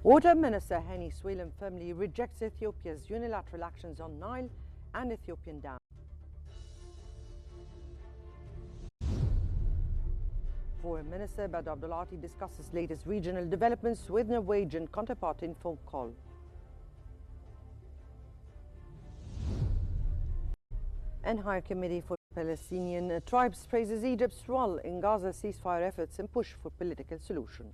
Water Minister Henny Swalem firmly rejects Ethiopia's unilateral actions on Nile and Ethiopian dam. Foreign Minister Badr Abdulati discusses latest regional developments with Norwegian counterpart in phone call. And Higher Committee for Palestinian Tribes praises Egypt's role in Gaza ceasefire efforts and push for political solution.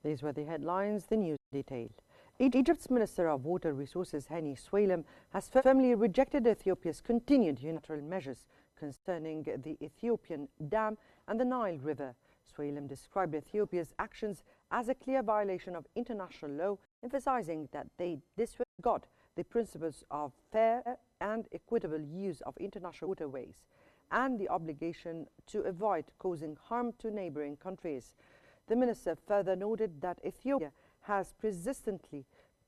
These were the headlines, the news detail. Egypt's Minister of Water Resources, Henny Swalem, has firmly rejected Ethiopia's continued unilateral measures concerning the Ethiopian dam and the Nile River. Swalem described Ethiopia's actions as a clear violation of international law, emphasizing that they disregard the principles of fair and equitable use of international waterways and the obligation to avoid causing harm to neighboring countries. The minister further noted that Ethiopia has persistently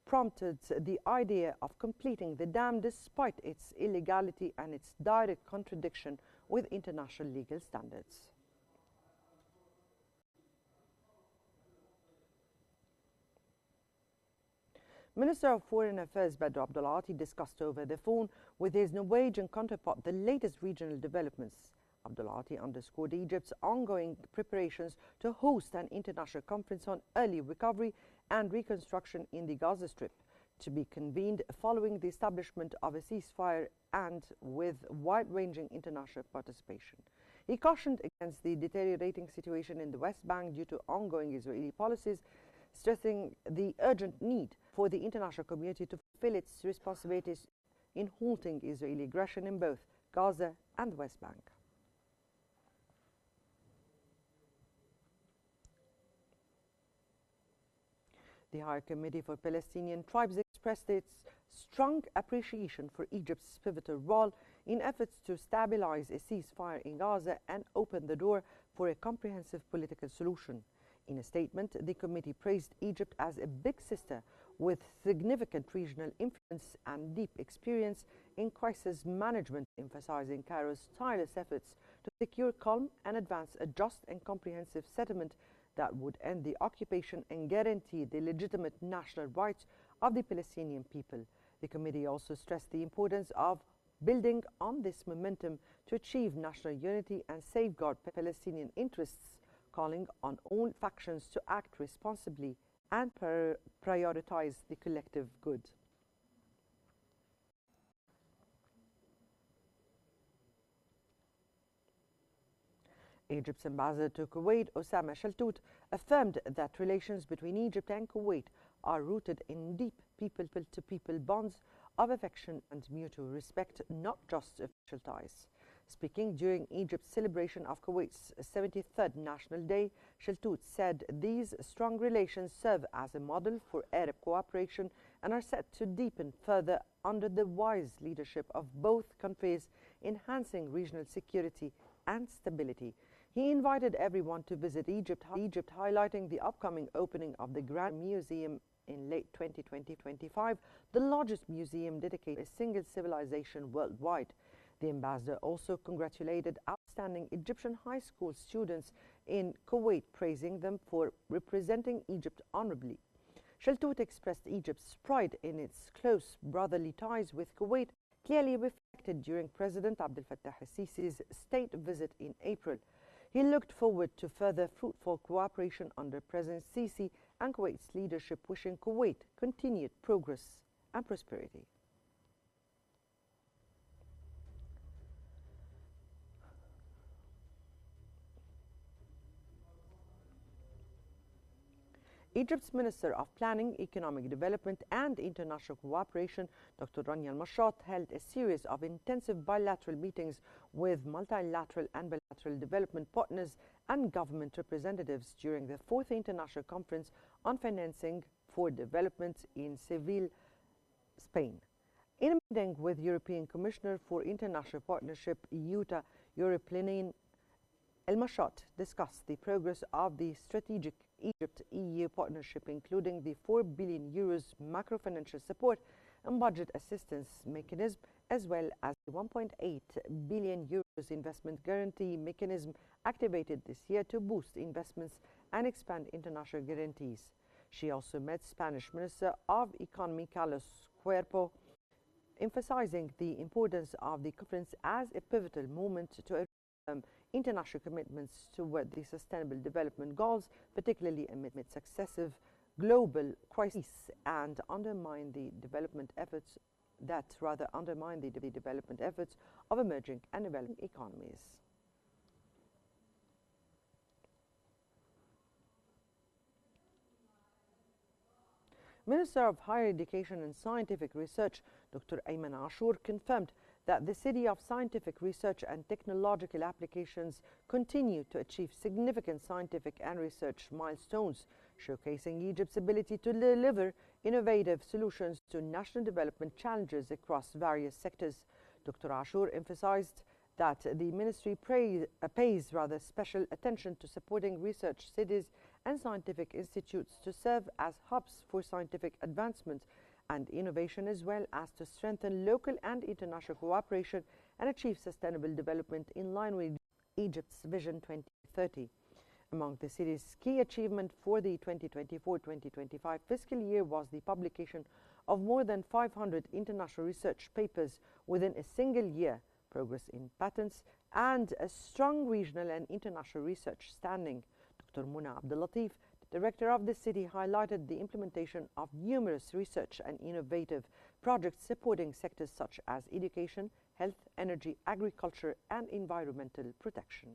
prompted the idea of completing the dam despite its illegality and its direct contradiction with international legal standards. Minister of Foreign Affairs Badr Abdulati discussed over the phone with his Norwegian counterpart the latest regional developments. Abdulati underscored Egypt's ongoing preparations to host an international conference on early recovery and reconstruction in the Gaza Strip, to be convened following the establishment of a ceasefire and with wide-ranging international participation. He cautioned against the deteriorating situation in the West Bank due to ongoing Israeli policies, stressing the urgent need for the international community to fulfill its responsibilities in halting Israeli aggression in both Gaza and the West Bank. The Higher Committee for Palestinian Tribes expressed its strong appreciation for Egypt's pivotal role in efforts to stabilize a ceasefire in Gaza and open the door for a comprehensive political solution. In a statement, the committee praised Egypt as a big sister with significant regional influence and deep experience in crisis management, emphasizing Cairo's tireless efforts to secure calm and advance a just and comprehensive settlement that would end the occupation and guarantee the legitimate national rights of the Palestinian people. The committee also stressed the importance of building on this momentum to achieve national unity and safeguard Palestinian interests, calling on all factions to act responsibly and prioritize the collective good. Egypt's ambassador to Kuwait, Osama Shaltut, affirmed that relations between Egypt and Kuwait are rooted in deep people-to-people bonds of affection and mutual respect, not just official ties. Speaking during Egypt's celebration of Kuwait's 73rd National Day, Shaltut said these strong relations serve as a model for Arab cooperation and are set to deepen further under the wise leadership of both countries, enhancing regional security and stability. He invited everyone to visit Egypt, highlighting the upcoming opening of the Grand Museum in late 2025, the largest museum dedicated to a single civilization worldwide. The ambassador also congratulated outstanding Egyptian high school students in Kuwait, praising them for representing Egypt honorably. Shaltut expressed Egypt's pride in its close brotherly ties with Kuwait, clearly reflected during President Abdel Fattah al-Sisi's state visit in April. He looked forward to further fruitful cooperation under President Sisi and Kuwait's leadership, wishing Kuwait continued progress and prosperity. Egypt's Minister of Planning, Economic Development and International Cooperation, Dr. Rania Al-Mashat, held a series of intensive bilateral meetings with multilateral and bilateral development partners and government representatives during the 4th International Conference on Financing for Development in Seville, Spain. In a meeting with European Commissioner for International Partnership, Yuta Europlinin, Al-Mashat discussed the progress of the strategic Egypt-EU partnership, including the €4 billion macro-financial support and budget assistance mechanism, as well as the €1.8 billion investment guarantee mechanism activated this year to boost investments and expand international guarantees. She also met Spanish Minister of Economy Carlos Cuerpo, emphasizing the importance of the conference as a pivotal moment to international commitments toward the Sustainable Development Goals, particularly amid successive global crises and undermine the development efforts of emerging and developing economies. Minister of Higher Education and Scientific Research, Dr. Ayman Ashur, confirmed that the City of Scientific Research and Technological Applications continue to achieve significant scientific and research milestones, showcasing Egypt's ability to deliver innovative solutions to national development challenges across various sectors. Dr. Ashur emphasized that the ministry pays special attention to supporting research cities and scientific institutes to serve as hubs for scientific advancement and innovation, as well as to strengthen local and international cooperation and achieve sustainable development in line with Egypt's Vision 2030. Among the city's key achievements for the 2024-2025 fiscal year was the publication of more than 500 international research papers within a single year, progress in patents, and a strong regional and international research standing. Dr. Muna Abdulatif, the director of the city, highlighted the implementation of numerous research and innovative projects supporting sectors such as education, health, energy, agriculture, and environmental protection.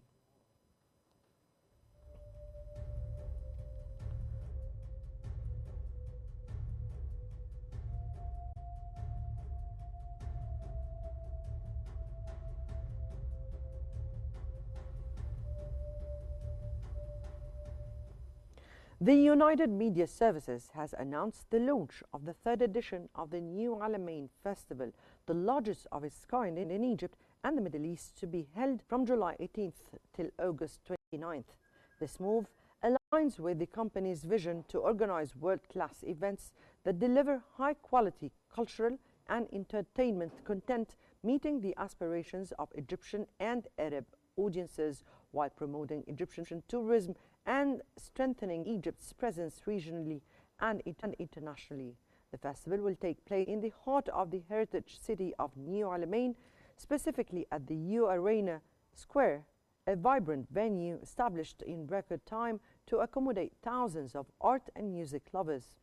The United Media Services has announced the launch of the 3rd edition of the New Alamein Festival, the largest of its kind in Egypt and the Middle East, to be held from July 18th till August 29th. This move aligns with the company's vision to organize world-class events that deliver high-quality cultural and entertainment content, meeting the aspirations of Egyptian and Arab audiences while promoting Egyptian tourism and strengthening Egypt's presence regionally and internationally. The festival will take place in the heart of the heritage city of New Alamein, specifically at the U Arena Square, a vibrant venue established in record time to accommodate thousands of art and music lovers.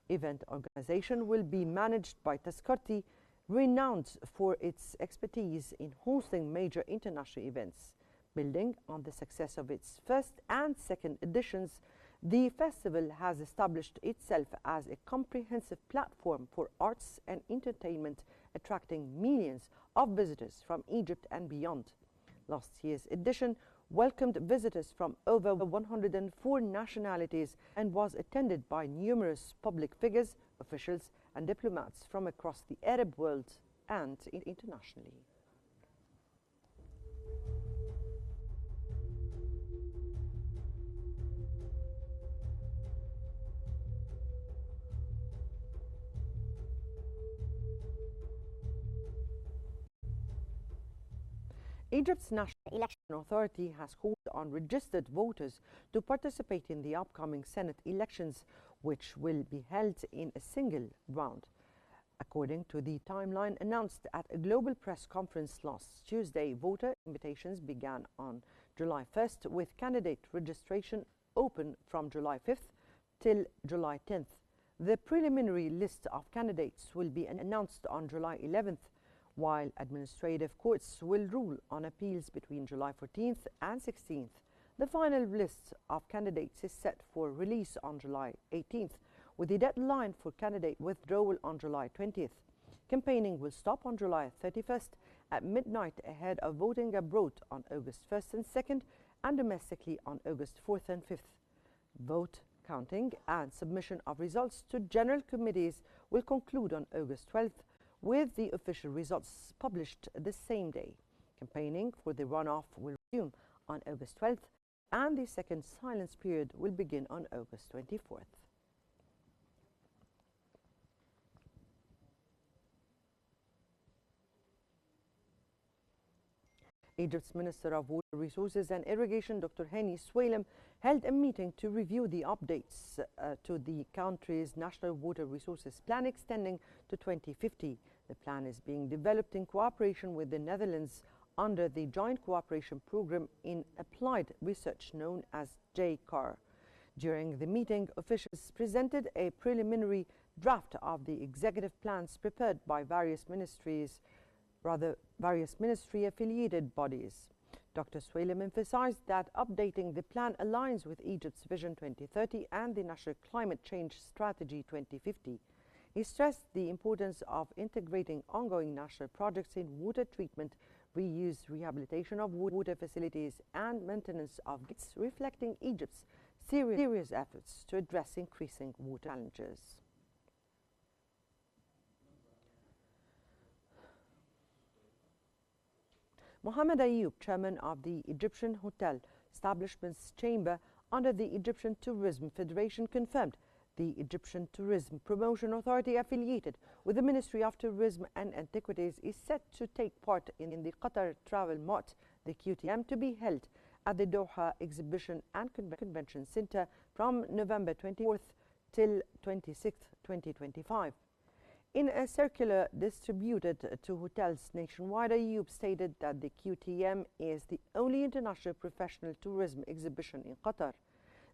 Event organization will be managed by Taskarti, renowned for its expertise in hosting major international events. Building on the success of its first and second editions, the festival has established itself as a comprehensive platform for arts and entertainment, attracting millions of visitors from Egypt and beyond. Last year's edition welcomed visitors from over 104 nationalities and was attended by numerous public figures, officials, and diplomats from across the Arab world and internationally. Egypt's National Election Authority has called on registered voters to participate in the upcoming Senate elections, which will be held in a single round. According to the timeline announced at a global press conference last Tuesday, voter invitations began on July 1st, with candidate registration open from July 5th till July 10th. The preliminary list of candidates will be announced on July 11th, while administrative courts will rule on appeals between July 14th and 16th. The final list of candidates is set for release on July 18th, with the deadline for candidate withdrawal on July 20th. Campaigning will stop on July 31st at midnight ahead of voting abroad on August 1st and 2nd and domestically on August 4th and 5th. Vote counting and submission of results to general committees will conclude on August 12th, with the official results published the same day. Campaigning for the runoff will resume on August 12th, and the second silence period will begin on August 24th. Egypt's Minister of Water Resources and Irrigation, Dr. Hani Swalem, held a meeting to review the updates to the country's National Water Resources Plan extending to 2050. The plan is being developed in cooperation with the Netherlands under the Joint Cooperation Program in Applied Research known as JCAR. During the meeting, officials presented a preliminary draft of the executive plans prepared by various ministry-affiliated bodies. Dr. Swalem emphasized that updating the plan aligns with Egypt's Vision 2030 and the National Climate Change Strategy 2050. He stressed the importance of integrating ongoing national projects in water treatment, reuse, rehabilitation of water facilities, and maintenance of grids, reflecting Egypt's serious efforts to address increasing water challenges. Mohammed Ayoub, chairman of the Egyptian Hotel Establishments Chamber under the Egyptian Tourism Federation, confirmed the Egyptian Tourism Promotion Authority, affiliated with the Ministry of Tourism and Antiquities, is set to take part in the Qatar Travel Mart, the QTM, to be held at the Doha Exhibition and Convention Center from November 24th till 26th, 2025. In a circular distributed to hotels nationwide, Ayoub stated that the QTM is the only international professional tourism exhibition in Qatar.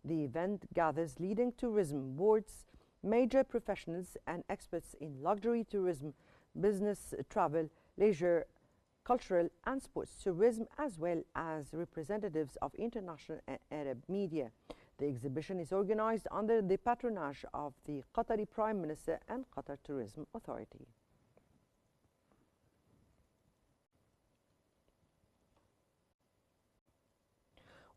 The event gathers leading tourism boards, major professionals and experts in luxury tourism, business travel, leisure, cultural and sports tourism, as well as representatives of international and Arab media. The exhibition is organized under the patronage of the Qatari Prime Minister and Qatar Tourism Authority.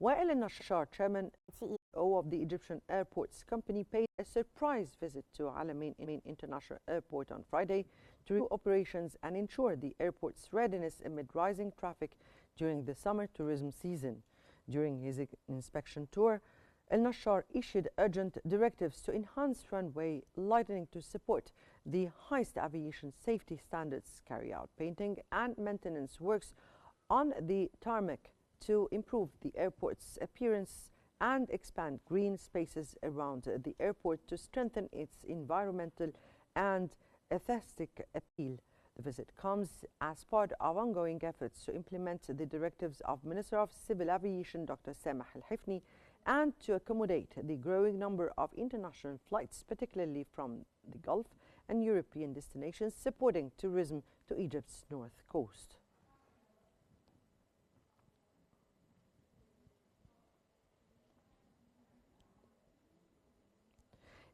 Wael al-Nashar, chairman and CEO of the Egyptian Airports Company, paid a surprise visit to Alamein International Airport on Friday to review operations and ensure the airport's readiness amid rising traffic during the summer tourism season. During his inspection tour, Al-Nashar issued urgent directives to enhance runway lighting to support the highest aviation safety standards, carry out painting and maintenance works on the tarmac to improve the airport's appearance, and expand green spaces around the airport to strengthen its environmental and aesthetic appeal. The visit comes as part of ongoing efforts to implement the directives of Minister of Civil Aviation Dr. Samah Al-Hifni and to accommodate the growing number of international flights, particularly from the Gulf and European destinations, supporting tourism to Egypt's north coast.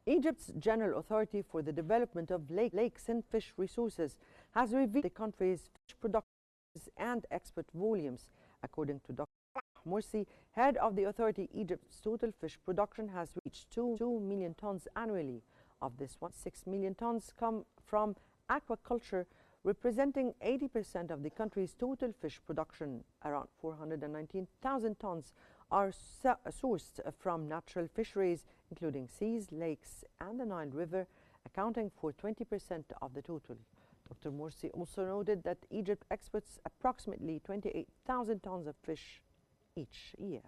Egypt's General Authority for the Development of Lakes and Fish Resources has revealed the country's fish production and export volumes. According to Dr. Morsi, head of the authority, Egypt's total fish production has reached 2 million tons annually. Of this, 6 million tons come from aquaculture, representing 80% of the country's total fish production. Around 419,000 tons are sourced from natural fisheries, including seas, lakes, and the Nile River, accounting for 20% of the total. Dr. Morsi also noted that Egypt exports approximately 28,000 tons of fish each year.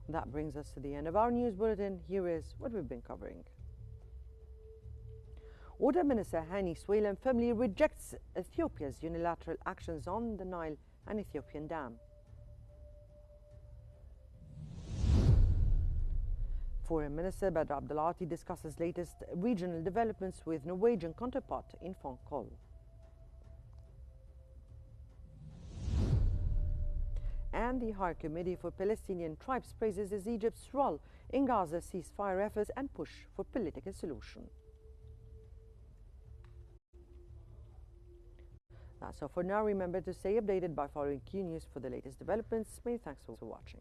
That brings us to the end of our news bulletin. Here is what we've been covering. Water Minister Hani Swalem firmly rejects Ethiopia's unilateral actions on the Nile and Ethiopian dam. Foreign Minister Badr Abdulati discusses latest regional developments with Norwegian counterpart in phone call. and the High Committee for Palestinian Tribes praises Egypt's role in Gaza ceasefire efforts and push for political solution. That's all for now. Remember to stay updated by following Qnews for the latest developments. Many thanks for watching.